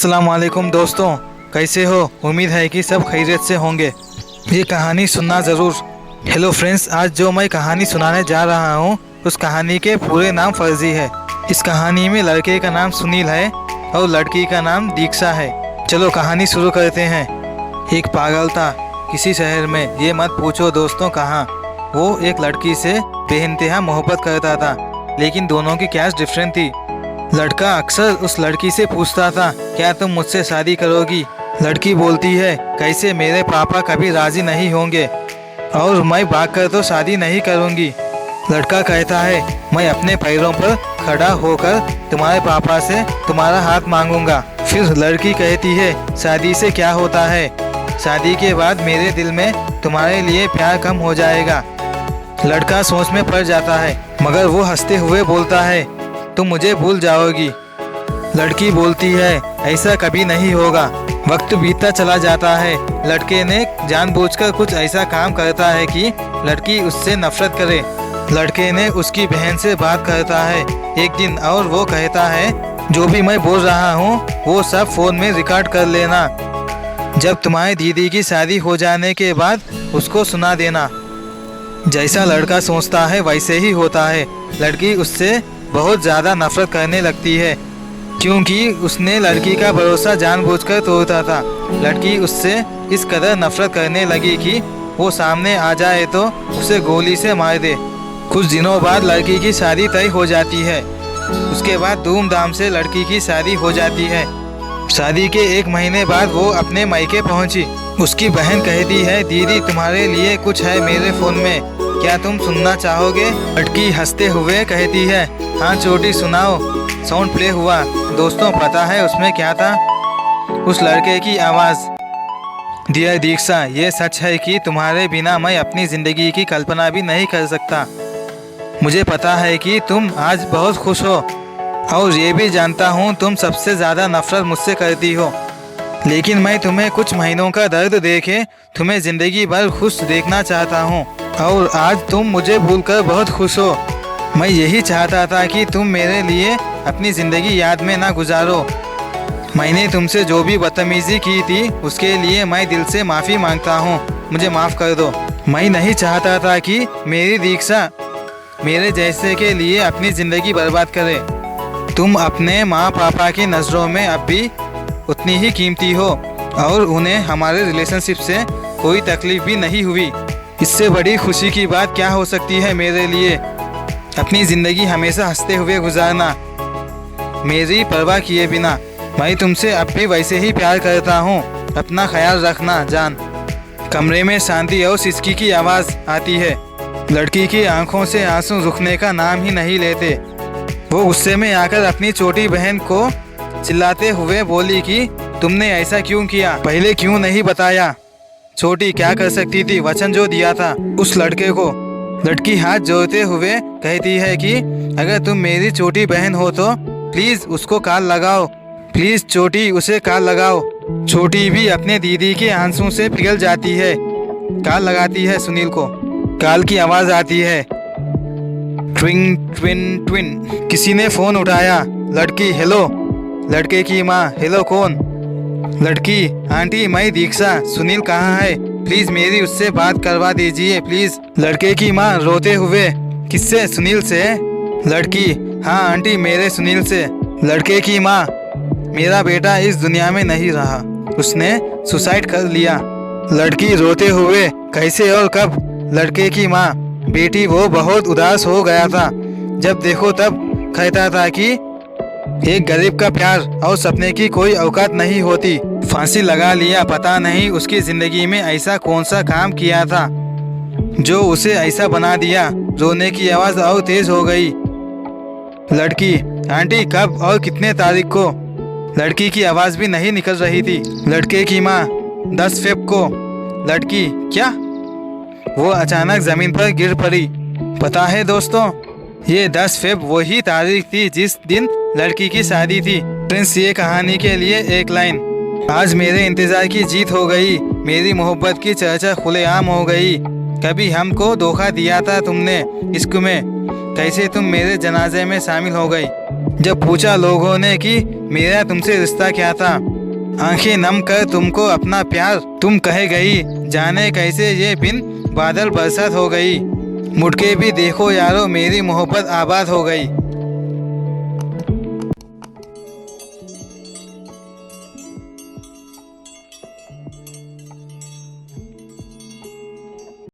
अस्सलाम वालेकुम दोस्तों, कैसे हो? उम्मीद है कि सब खैरियत से होंगे। ये कहानी सुनना ज़रूर। हेलो फ्रेंड्स, आज जो मैं कहानी सुनाने जा रहा हूँ उस कहानी के पूरे नाम फर्जी है। इस कहानी में लड़के का नाम सुनील है और लड़की का नाम दीक्षा है। चलो कहानी शुरू करते हैं। एक पागल था किसी शहर में, ये मत पूछो दोस्तों कहाँ। वो एक लड़की से बेइंतहा मोहब्बत करता था, लेकिन दोनों की कैच डिफरेंट थी। लड़का अक्सर उस लड़की से पूछता था, क्या तुम मुझसे शादी करोगी? लड़की बोलती है, कैसे, मेरे पापा कभी राजी नहीं होंगे और मैं भागकर तो शादी नहीं करूंगी। लड़का कहता है, मैं अपने पैरों पर खड़ा होकर तुम्हारे पापा से तुम्हारा हाथ मांगूंगा। फिर लड़की कहती है, शादी से क्या होता है? शादी के बाद मेरे दिल में तुम्हारे लिए प्यार कम हो जाएगा। लड़का सोच में पड़ जाता है, मगर वो हंसते हुए बोलता है, तुम मुझे भूल जाओगी। लड़की बोलती है, ऐसा कभी नहीं होगा। वक्त बीतता चला जाता है। लड़के ने जानबूझकर कुछ ऐसा काम करता है कि लड़की उससे नफरत करे। लड़के ने उसकी बहन से बात करता है एक दिन और वो कहता है, जो भी मैं बोल रहा हूँ वो सब फोन में रिकॉर्ड कर लेना। जब तुम्हारी दीदी की शादी हो जाने के बाद उसको सुना देना। जैसा लड़का सोचता है वैसे ही होता है। लड़की उससे बहुत ज़्यादा नफरत करने लगती है, क्योंकि उसने लड़की का भरोसा जानबूझकर तोड़ा था। लड़की उससे इस कदर नफरत करने लगी कि वो सामने आ जाए तो उसे गोली से मार दे। कुछ दिनों बाद लड़की की शादी तय हो जाती है। उसके बाद धूमधाम से लड़की की शादी हो जाती है। शादी के एक महीने बाद वो अपने मायके पहुंची। उसकी बहन कहती है, दीदी तुम्हारे लिए कुछ है मेरे फ़ोन में, क्या तुम सुनना चाहोगे? लड़की हंसते हुए कहती है, हाँ छोटी सुनाओ। साउंड प्ले हुआ। दोस्तों पता है उसमें क्या था? उस लड़के की आवाज़, डियर दीक्षा, ये सच है कि तुम्हारे बिना मैं अपनी ज़िंदगी की कल्पना भी नहीं कर सकता। मुझे पता है कि तुम आज बहुत खुश हो और ये भी जानता हूँ तुम सबसे ज़्यादा नफरत मुझसे करती हो, लेकिन मैं तुम्हें कुछ महीनों का दर्द देके तुम्हें ज़िंदगी भर खुश देखना चाहता हूँ और आज तुम मुझे भूलकर बहुत खुश हो। मैं यही चाहता था कि तुम मेरे लिए अपनी ज़िंदगी याद में ना गुजारो। मैंने तुमसे जो भी बदतमीज़ी की थी उसके लिए मैं दिल से माफ़ी मांगता हूँ, मुझे माफ़ कर दो। मैं नहीं चाहता था कि मेरी दीक्षा मेरे जैसे के लिए अपनी ज़िंदगी बर्बाद करे। तुम अपने माँ पापा की नज़रों में अब भी उतनी ही कीमती हो और उन्हें हमारे रिलेशनशिप से कोई तकलीफ़ भी नहीं हुई। इससे बड़ी खुशी की बात क्या हो सकती है मेरे लिए? अपनी ज़िंदगी हमेशा हंसते हुए गुजारना, मेरी परवाह किए बिना। मैं तुमसे अब भी वैसे ही प्यार करता हूँ। अपना ख्याल रखना जान। कमरे में शांति और सिसकी की आवाज़ आती है। लड़की की आंखों से आंसू रुकने का नाम ही नहीं लेते। वो गुस्से में आकर अपनी छोटी बहन को चिल्लाते हुए बोली कि तुमने ऐसा क्यों किया? पहले क्यों नहीं बताया? छोटी क्या कर सकती थी? वचन जो दिया था उस लड़के को। लड़की हाथ जोड़ते हुए कहती है कि अगर तुम मेरी छोटी बहन हो तो प्लीज़ उसको कॉल लगाओ, प्लीज़ छोटी उसे कॉल लगाओ। छोटी भी अपने दीदी के आंसू से पिघल जाती है। कॉल लगाती है सुनील को। कॉल की आवाज़ आती है, ट्विन ट्विन ट्विन। किसी ने फ़ोन उठाया। लड़की, हेलो। लड़के की माँ, हेलो कौन? लड़की, आंटी मैं दीक्षा, सुनील कहाँ है? प्लीज़ मेरी उससे बात करवा दीजिए प्लीज़। लड़के की माँ रोते हुए, किससे? सुनील से? लड़की, हाँ आंटी मेरे सुनील से। लड़के की माँ, मेरा बेटा इस दुनिया में नहीं रहा, उसने सुसाइड कर लिया। लड़की रोते हुए, कैसे और कब? लड़के की माँ, बेटी वो बहुत उदास हो गया था, जब देखो तब कहता था कि एक गरीब का प्यार और सपने की कोई औकात नहीं होती। फांसी लगा लिया। पता नहीं उसकी ज़िंदगी में ऐसा कौन सा काम किया था जो उसे ऐसा बना दिया। रोने की आवाज़ और तेज़ हो गई। लड़की, आंटी कब और कितने तारीख को? लड़की की आवाज़ भी नहीं निकल रही थी। लड़के की माँ, 10 फ़रवरी को। लड़की, क्या? वो अचानक ज़मीन पर गिर पड़ी। पता है दोस्तों, ये 10 फ़रवरी वही तारीख थी जिस दिन लड़की की शादी थी। प्रिंस, ये कहानी के लिए एक लाइन, आज मेरे इंतज़ार की जीत हो गई। मेरी मोहब्बत की चर्चा खुलेआम हो गई। कभी हमको धोखा दिया था तुमने इश्क में, कैसे तुम मेरे जनाजे में शामिल हो गई। जब पूछा लोगों ने कि मेरा तुमसे रिश्ता क्या था, आंखें नम कर तुमको अपना प्यार तुम कहे गई, जाने कैसे ये बिन बादल बरसात हो गई। मुड़ के भी देखो यारो मेरी मोहब्बत आबाद हो गई।